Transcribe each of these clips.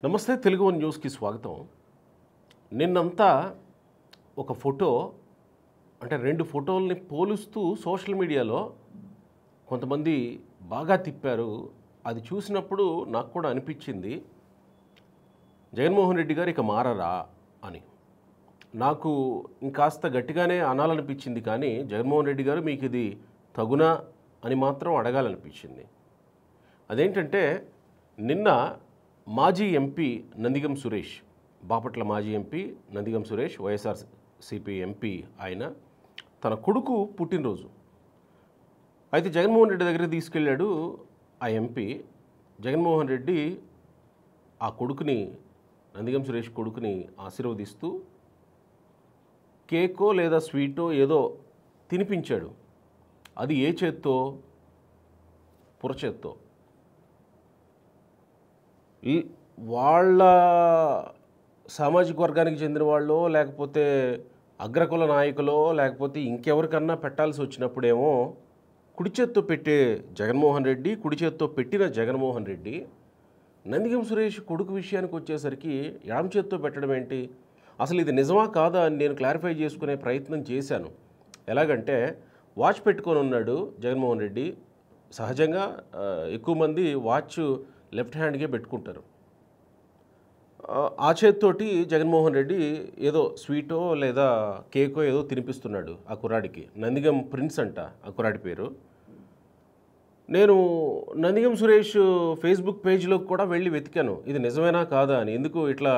నమస్తే తెలుగు వన్ న్యూస్కి స్వాగతం. నిన్నంతా ఒక ఫోటో అంటే రెండు ఫోటోల్ని పోలుస్తూ సోషల్ మీడియాలో కొంతమంది బాగా తిప్పారు. అది చూసినప్పుడు నాకు కూడా అనిపించింది, జగన్మోహన్ రెడ్డి గారు ఇక మారరా అని. నాకు ఇంకాస్త గట్టిగానే అనాలనిపించింది, కానీ జగన్మోహన్ రెడ్డి గారు మీకు ఇది తగునా అని మాత్రం అడగాలనిపించింది. అదేంటంటే, నిన్న మాజీ ఎంపీ నందిగం సురేష్, బాపట్ల మాజీ ఎంపీ నందిగం సురేష్, వైఎస్ఆర్సీపీ ఎంపీ, ఆయన తన కొడుకు పుట్టినరోజు. అయితే జగన్మోహన్ రెడ్డి దగ్గర తీసుకెళ్ళాడు ఆ ఎంపీ. జగన్మోహన్ రెడ్డి ఆ కొడుకుని, నందిగం సురేష్ కొడుకుని ఆశీర్వదిస్తూ కేకో లేదా స్వీటో ఏదో తినిపించాడు. అది ఏ చేత్తో? పురచేత్తో. వాళ్ళ సామాజిక వర్గానికి చెందిన వాళ్ళు, లేకపోతే అగ్రకుల నాయకులో, లేకపోతే ఇంకెవరికన్నా పెట్టాల్సి వచ్చినప్పుడేమో కుడి చేత్తో పెట్టే జగన్మోహన్ రెడ్డి, కుడి చేత్తో పెట్టిన జగన్మోహన్ రెడ్డి, నందిగం సురేష్ కొడుకు విషయానికి వచ్చేసరికి ఎడమ చేత్తో పెట్టడం ఏంటి? అసలు ఇది నిజమా కాదా అని నేను క్లారిఫై చేసుకునే ప్రయత్నం చేశాను. ఎలాగంటే, వాచ్ పెట్టుకొని ఉన్నాడు జగన్మోహన్ రెడ్డి. సహజంగా ఎక్కువ మంది వాచ్ లెఫ్ట్ హ్యాండ్కే పెట్టుకుంటారు. ఆ చేత్తోటి జగన్మోహన్ రెడ్డి ఏదో స్వీటో లేదా కేకో ఏదో తినిపిస్తున్నాడు ఆ కుర్రాడికి. నందిగం ప్రిన్స్ అంట ఆ కుర్రాడి పేరు. నేను నందిగం సురేష్ ఫేస్బుక్ పేజ్లో కూడా వెళ్ళి వెతికాను, ఇది నిజమేనా కాదా అని, ఎందుకు ఇట్లా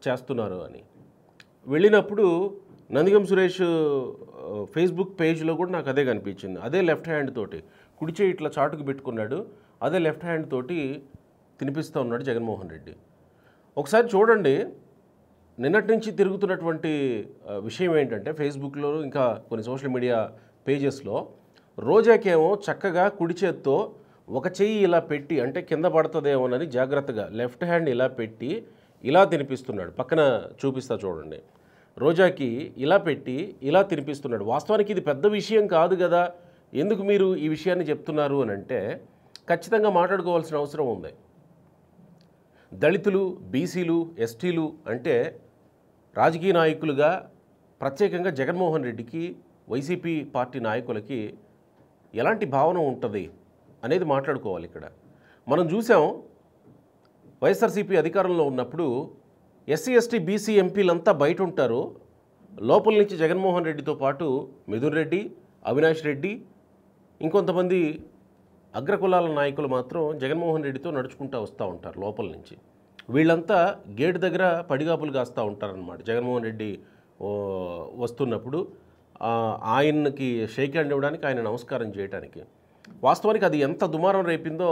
చేస్తున్నారు అని. వెళ్ళినప్పుడు నందిగం సురేష్ ఫేస్బుక్ పేజ్లో కూడా నాకు అదే కనిపించింది. అదే లెఫ్ట్ హ్యాండ్ తోటి, కుడి చేయి ఇట్లా చాటుకు పెట్టుకున్నాడు, అదే లెఫ్ట్ హ్యాండ్ తోటి తినిపిస్తూ ఉన్నాడు జగన్మోహన్ రెడ్డి. ఒకసారి చూడండి, నిన్నటి నుంచి తిరుగుతున్నటువంటి విషయం ఏంటంటే, ఫేస్బుక్లో ఇంకా కొన్ని సోషల్ మీడియా పేజెస్లో రోజాకేమో చక్కగా కుడి చేత్తో ఒక చెయ్యి ఇలా పెట్టి, అంటే కింద పడుతుందేమోనని జాగ్రత్తగా లెఫ్ట్ హ్యాండ్ ఇలా పెట్టి ఇలా తినిపిస్తున్నాడు. పక్కన చూపిస్తా చూడండి. రోజాకి ఇలా పెట్టి ఇలా తినిపిస్తున్నాడు. వాస్తవానికి ఇది పెద్ద విషయం కాదు కదా, ఎందుకు మీరు ఈ విషయాన్ని చెప్తున్నారు అని అంటే, ఖచ్చితంగా మాట్లాడుకోవాల్సిన అవసరం ఉంది. దళితులు, బీసీలు, ఎస్టీలు అంటే రాజకీయ నాయకులుగా ప్రత్యేకంగా జగన్మోహన్ రెడ్డికి, వైసీపీ పార్టీ నాయకులకి ఎలాంటి భావన ఉంటుంది అనేది మాట్లాడుకోవాలి. ఇక్కడ మనం చూసాం, వైఎస్ఆర్సీపీ అధికారంలో ఉన్నప్పుడు ఎస్సీ, ఎస్టీ, బీసీ ఎంపీలంతా బయట ఉంటారు. లోపల నుంచి జగన్మోహన్ రెడ్డితో పాటు మిథున్ రెడ్డి, అవినాష్ రెడ్డి, ఇంకొంతమంది అగ్రకులాల నాయకులు మాత్రం జగన్మోహన్ రెడ్డితో నడుచుకుంటూ వస్తూ ఉంటారు లోపల నుంచి. వీళ్ళంతా గేట్ దగ్గర పడిగాపులు కాస్తూ ఉంటారనమాట. జగన్మోహన్ రెడ్డి వస్తున్నప్పుడు ఆయనకి షేక్ హ్యాండ్ ఇవ్వడానికి, ఆయన నమస్కారం చేయడానికి. వాస్తవానికి అది ఎంత దుమారం రేపిందో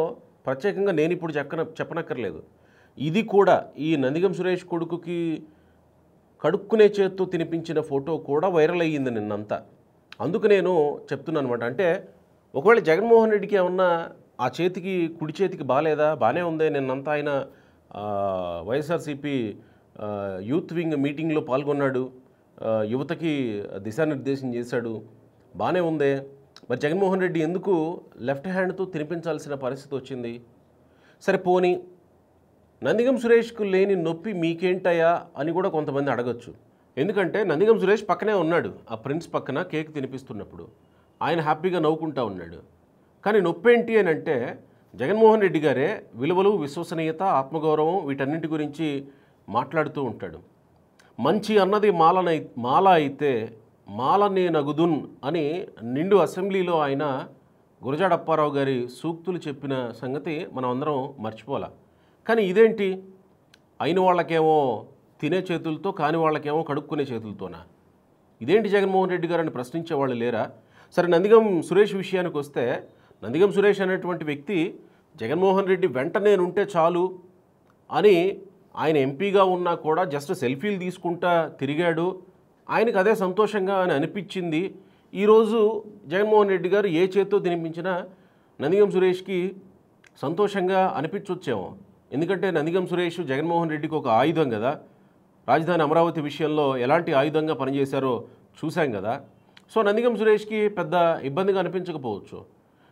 ప్రత్యేకంగా నేను ఇప్పుడు చెప్పనక్కర్లేదు. ఇది కూడా ఈ నందిగం సురేష్ కొడుకుకి కడుక్కునే చేత్తో తినిపించిన ఫోటో కూడా వైరల్ అయ్యింది నిన్నంతా. అందుకు నేను చెప్తున్నాను అనమాట. అంటే ఒకవేళ జగన్మోహన్ రెడ్డికి ఏమన్నా ఆ చేతికి, కుడి చేతికి బాగాలేదా? బాగానే ఉంది. నిన్నంతా ఆయన వైఎస్ఆర్సీపీ యూత్ వింగ్ మీటింగ్లో పాల్గొన్నాడు, యువతకి దిశానిర్దేశం చేశాడు, బాగానే ఉందే. మరి జగన్మోహన్ రెడ్డి ఎందుకు లెఫ్ట్ హ్యాండ్తో తినిపించాల్సిన పరిస్థితి వచ్చింది? సరే పోనీ, నందిగం సురేష్కు లేని నొప్పి మీకేంటయ్యా అని కూడా కొంతమంది అడగచ్చు. ఎందుకంటే నందిగం సురేష్ పక్కనే ఉన్నాడు, ఆ ప్రిన్స్ పక్కన కేక్ తినిపిస్తున్నప్పుడు ఆయన హ్యాపీగా నవ్వుకుంటూ ఉన్నాడు. కానీ నొప్పేంటి అని అంటే, జగన్మోహన్ రెడ్డి గారే విలువలు, విశ్వసనీయత, ఆత్మగౌరవం వీటన్నింటి గురించి మాట్లాడుతూ ఉంటాడు. మంచి అన్నది మాల అయితే మాలనే నగుదున్ అని నిండు అసెంబ్లీలో ఆయన గురజాడ అప్పారావు గారి సూక్తులు చెప్పిన సంగతి మనం అందరం మర్చిపోలా. కానీ ఇదేంటి, అయిన వాళ్ళకేమో తినే చేతులతో, కాని వాళ్ళకేమో కడుక్కునే చేతులతోనా? ఇదేంటి జగన్మోహన్ రెడ్డి గారు అని ప్రశ్నించే వాళ్ళు లేరా? సరే, నందిగం సురేష్ విషయానికి వస్తే, నందిగం సురేష్ అనేటువంటి వ్యక్తి జగన్మోహన్ రెడ్డి వెంట నేనుంటే చాలు అని ఆయన ఎంపీగా ఉన్నా కూడా జస్ట్ సెల్ఫీలు తీసుకుంటా తిరిగాడు. ఆయనకు అదే సంతోషంగా అని అనిపించింది. ఈరోజు జగన్మోహన్ రెడ్డి గారు ఏ చేత్తో తినిపించినా నందిగం సురేష్కి సంతోషంగా అనిపించొచ్చేమో. ఎందుకంటే నందిగం సురేష్ జగన్మోహన్ రెడ్డికి ఒక ఆయుధం కదా. రాజధాని అమరావతి విషయంలో ఎలాంటి ఆయుధంగా పనిచేశారో చూశాం కదా. సో నందిగం సురేష్కి పెద్ద ఇబ్బందిగా అనిపించకపోవచ్చు,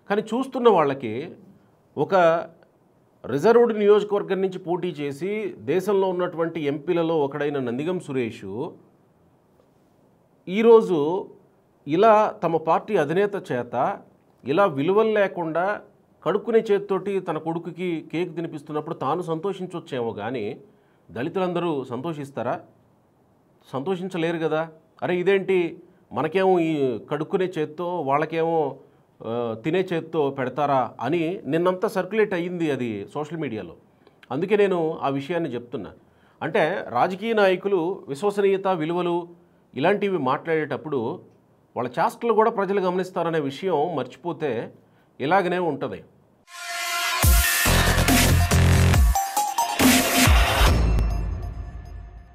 కానీ చూస్తున్న వాళ్ళకి ఒక రిజర్వ్డ్ నియోజకవర్గం నుంచి పోటీ చేసి దేశంలో ఉన్నటువంటి ఎంపీలలో ఒకడైన నందిగం సురేష్ ఈరోజు ఇలా తమ పార్టీ అధినేత చేత ఇలా విలువలు లేకుండా కడుక్కునే చేతితోటి తన కొడుకుకి కేక్ తినిపిస్తున్నప్పుడు తాను సంతోషించవచ్చేమో కానీ దళితులందరూ సంతోషిస్తారా? సంతోషించలేరు కదా. అరే ఇదేంటి, మనకేమో ఈ కడుక్కునే చేత్తో వాళ్ళకేమో తినే చేత్తో పెడతారా అని నిన్నంతా సర్క్యులేట్ అయ్యింది అది సోషల్ మీడియాలో. అందుకే నేను ఆ విషయాన్ని చెప్తున్నా. అంటే రాజకీయ నాయకులు విశ్వసనీయత, విలువలు ఇలాంటివి మాట్లాడేటప్పుడు వాళ్ళ చేష్టలు కూడా ప్రజలు గమనిస్తారనే విషయం మర్చిపోతే ఇలాగనే ఉంటుంది.